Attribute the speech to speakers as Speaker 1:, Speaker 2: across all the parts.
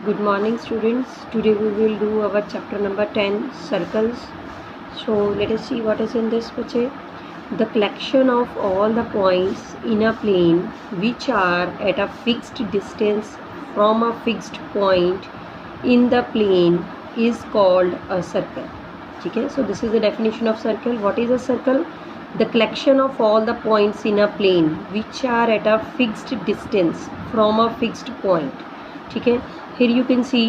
Speaker 1: Good morning students. Today we will do our chapter number 10 circles. So let us see what is in this picture. The collection of all the points in a plane which are at a fixed distance from a fixed point in the plane is called a circle. Okay, so this is the definition of circle. What is a circle? The collection of all the points in a plane which are at a fixed distance from a fixed point. ठीक है, here you can see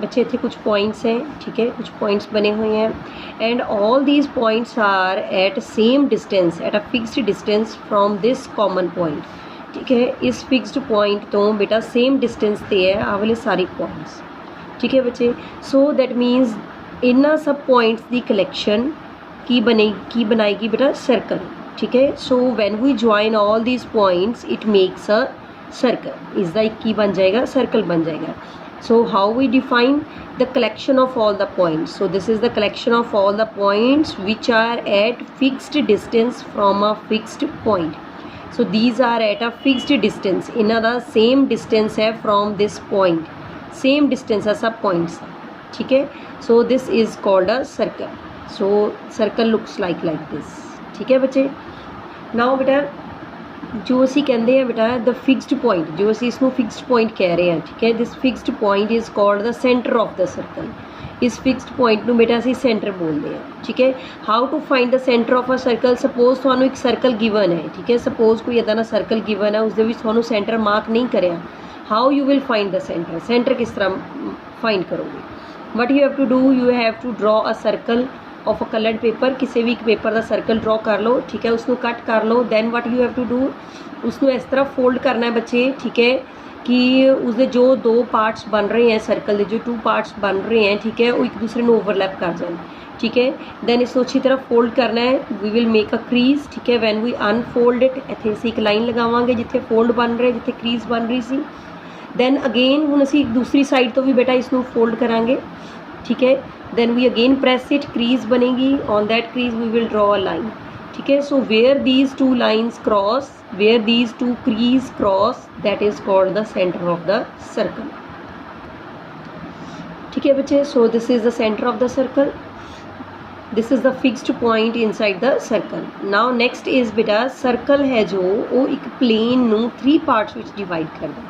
Speaker 1: बच्चे इतने कुछ points हैं, ठीक है, कुछ points बने हुए हैं and all these points are at same distance at a fixed distance from this common point. ठीक है, इस फिक्स्ड पॉइंट तो बेटा सेम डिस्टेंस ते है आ वाले सारे पॉइंट्स. ठीक है बच्चे, सो दैट मीन्स इन्ना सब पॉइंट्स की कलैक्शन की बनाएगी बेटा सर्कल. ठीक है, so when we join all these points it makes a circle. इसका एक की बन जाएगा, सर्कल बन जाएगा. So how we define the collection of all the points? So this is the collection of all the points which are at fixed distance from a fixed point. So these are at a fixed distance. Another same distance है from this point. Same distance है सब points. ठीक है, so this is called a circle. So circle looks like this. ठीक है बच्चे. Now बेटा जो असी कहते हैं बेटा द फिक्स्ड पॉइंट, जो असी इसको फिक्स्ड पॉइंट कह रहे हैं. ठीक है, this fixed point is called the centre of the circle. इस फिक्स्ड पॉइंट ਨੂੰ बेटा ਅਸੀਂ सेंटर बोलते हैं. ठीक है, how to find the centre of a circle. Suppose ਤੁਹਾਨੂੰ एक सर्कल गिवन है. ठीक है, सपोज कोई इदा ਦਾ सर्कल गिवन है उसਦੇ ਵਿੱਚ ਤੁਹਾਨੂੰ सेंटर मार्क नहीं करिया. How you will find the centre. Centre किस तरह फाइंड करोगे. What you have to do, you have to draw a circle of a coloured paper. किसी भी पेपर का सर्कल ड्रॉ कर लो. ठीक है, उसको कट कर लो. Then what you have to do, उसको इस तरह फोल्ड करना है बच्चे. ठीक है, कि उसके जो दो पार्ट्स बन रहे हैं सर्कल के, जो टू पार्ट्स बन रहे हैं, ठीक है, वो एक दूसरे को ओवरलैप कर जाए. ठीक है, दैन इसको अच्छी तरह फोल्ड करना है. We will make a crease. ठीक है, वैन वी अनफोल्ड इट इतने असीं एक लाइन लगावांगे जिथे फोल्ड बन रहे, जिथे क्रीज बन रही सी. दैन अगेन हुण असीं दूसरी साइड तो भी बेटा इसको फोल्ड करांगे. ठीक है, then we again press it, crease बनेगी. on that crease we will draw a line. ठीक है, so where these two lines cross, where these two crease cross, that is called the center of the circle. ठीक है बच्चे, so this is the center of the circle. this is the fixed point inside the circle. now next is बेटा circle है जो वो एक plane ਨੂੰ 3 parts ਵਿੱਚ divide करदा.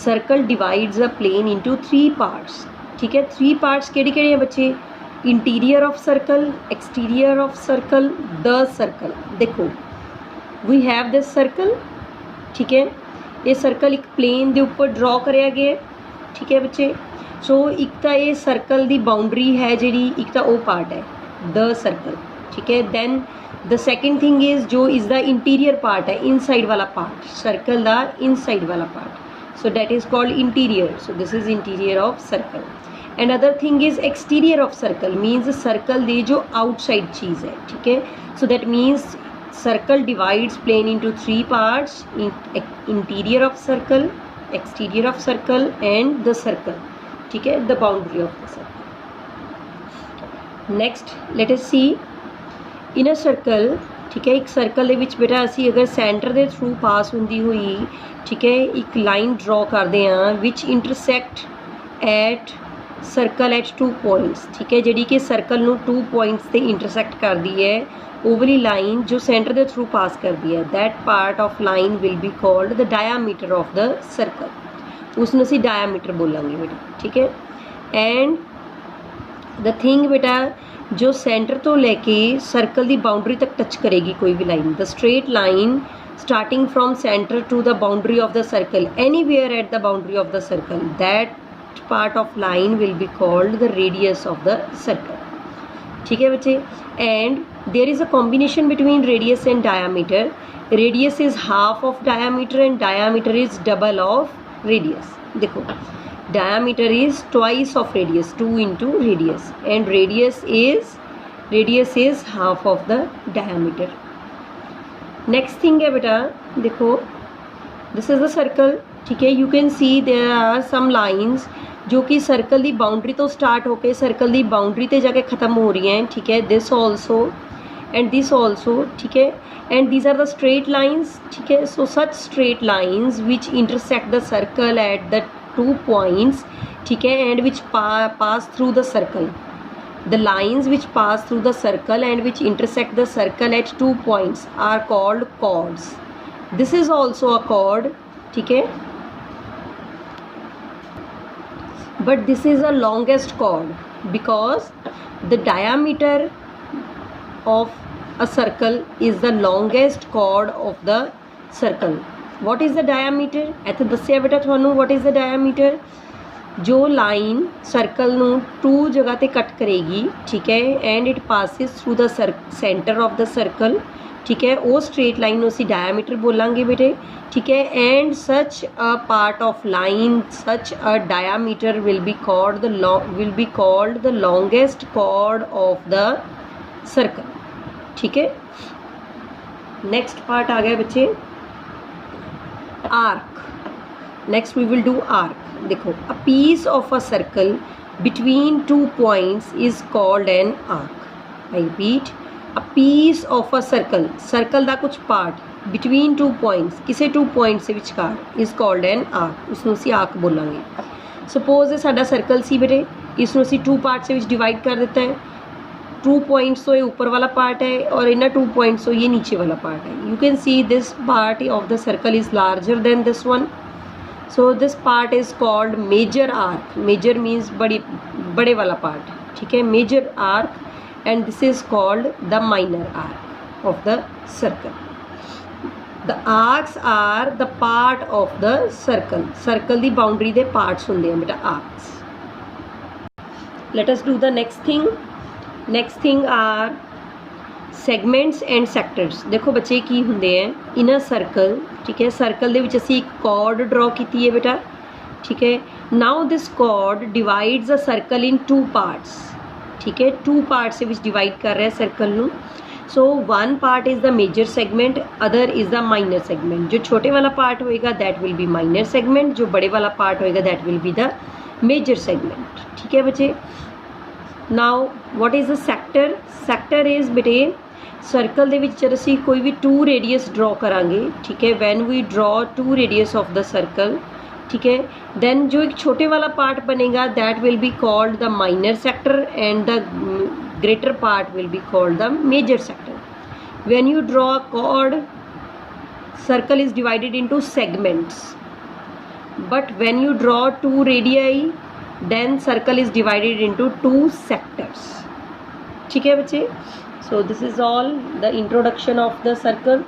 Speaker 1: circle divides a plane into 3 parts. ठीक है, 3 पार्ट्स केड़े हैं बच्चे. Interior of circle, exterior of circle, the circle. देखो वी हैव दिस सर्कल. ठीक है, ये सर्कल एक प्लेन के उपर ड्रॉ कराया गया. ठीक है बच्चे, सो एक तो ये सर्कल की बाउंड्री है जी, एक तो वो पार्ट है द सर्कल. ठीक है, then the second thing is जो इज़ द इंटीरियर पार्ट है, इनसाइड वाला पार्ट, सर्कल का इनसाइड वाला part. So that is called interior. So this is interior of circle. And other thing is exterior of circle, means circle दी जो outside चीज़ है. ठीक है, so that means circle divides plane into 3 parts. Interior of circle, exterior of circle and the circle. ठीक है, the boundary of the circle. Next let us see in a circle. ठीक है, एक सर्कल ਦੇ ਵਿੱਚ बेटा ਅਸੀਂ अगर सेंटर के थ्रू पास ਹੁੰਦੀ ਹੋਈ, ठीक है, एक लाइन ड्रॉ करते हैं विच इंटरसैक्ट एट सर्कल एट 2 पॉइंट्स. ठीक है, जी कि सर्कल ਨੂੰ 2 पॉइंट्स से इंटरसैक्ट करती है. ओवली लाइन जो सेंटर के थ्रू पास करती है, that part of line will be called the diameter of the circle. उसमें असी डायामीटर बोलेंगे बेटा. ठीक है, एंड द थिंग बेटा जो सेंटर तो लैके सर्कल की बाउंड्री तक टच करेगी कोई भी line, the straight line starting from centre to the boundary of the circle anywhere at the boundary of the circle, that part of line will be called the radius of the circle. ठीक है बच्चे, and there is a combination between radius and diameter. radius is half of diameter and diameter is double of radius. देखो diameter is twice of radius, 2 into radius, and radius is half of the diameter. next thing है बेटा देखो this is the circle. ठीक है, you can see there are some lines जो कि circle की boundary तो स्टार्ट होकर सर्कल की बाउंड्री ते जाके ख़त्म हो रही हैं. ठीक है, this also and this also. ठीक है, and these are the straight lines. ठीक है, so such straight lines which intersect the circle at the 2 points, ठीक है, and which pass through the circle. The lines which pass through the circle and which intersect the circle at 2 points are called chords. This is also a chord, ठीक है, but this is the longest chord because the diameter of a circle is the longest chord of the circle. What is the diameter? ਇੱਥੇ ਦੱਸਿਆ ਬੇਟਾ ਤੁਹਾਨੂੰ what is the diameter? जो line circle ਨੂੰ 2 जगह ਤੇ ਕੱਟ ਕਰੇਗੀ, ठीक है, and it passes through the center of the circle, ठीक है, वो स्ट्रेट लाइन ਨੂੰ ਅਸੀਂ diameter बोलांगे बेटे, ठीक है, and such a part of line, such a diameter will be called the longest chord of the circle, ठीक है. नेक्स्ट पार्ट आ गया बच्चे arc. Next we will do arc. देखो, a piece of a circle between 2 points is called an arc. I repeat, a piece of a circle, circle का कुछ part between 2 points, किसी 2 points के विचकार is called an arc. उसनों असीं arc बोलांगे. Suppose ये साडा circle सी बेटे, इसनों असीं 2 पार्ट्स के विच डिवाइड कर दिता है. 2 पॉइंट्स तो ये ऊपर वाला पार्ट है और इन्ना 2 पॉइंट्स तो ये नीचे वाला पार्ट है. You can see this part of the circle is larger than this one, so this part is called major arc. Major means बड़े वाला पार्ट, ठीक है, major arc, and this is called the minor arc of the circle. The arcs are the part of the circle. Circle की boundary के parts होंगे हैं बेटा arcs. Let us do the next thing. Next thing are सैगमेंट्स and sectors. देखो बच्चे की होंगे हैं इन अ सर्कल, ठीक है, सर्कल दे विच असी एक कॉर्ड ड्रॉ की है बेटा, ठीक है. Now this cord divides a circle in 2 parts, ठीक है, 2 पार्ट्स के विच डिवाइड कर रहा है सर्कल नू. So 1 part is the major segment, other is the minor segment. जो छोटे वाला पार्ट होएगा that will be minor segment, जो बड़े वाला पार्ट होएगा that will be the major segment, ठीक है बच्चे. Now what is the sector. Sector is बेटे सर्कल दे विच जब असी कोई भी 2 रेडियस ड्रॉ करांगे, ठीक है, when we draw 2 radius of the circle, ठीक है, देन जो एक छोटे वाला पार्ट बनेगा that will be called the minor sector and the greater part will be called the major sector. When you draw a chord, circle is divided into segments, but when you draw 2 radii then circle is divided into 2 sectors, ठीक है बच्चे. So this is all the introduction of the circle.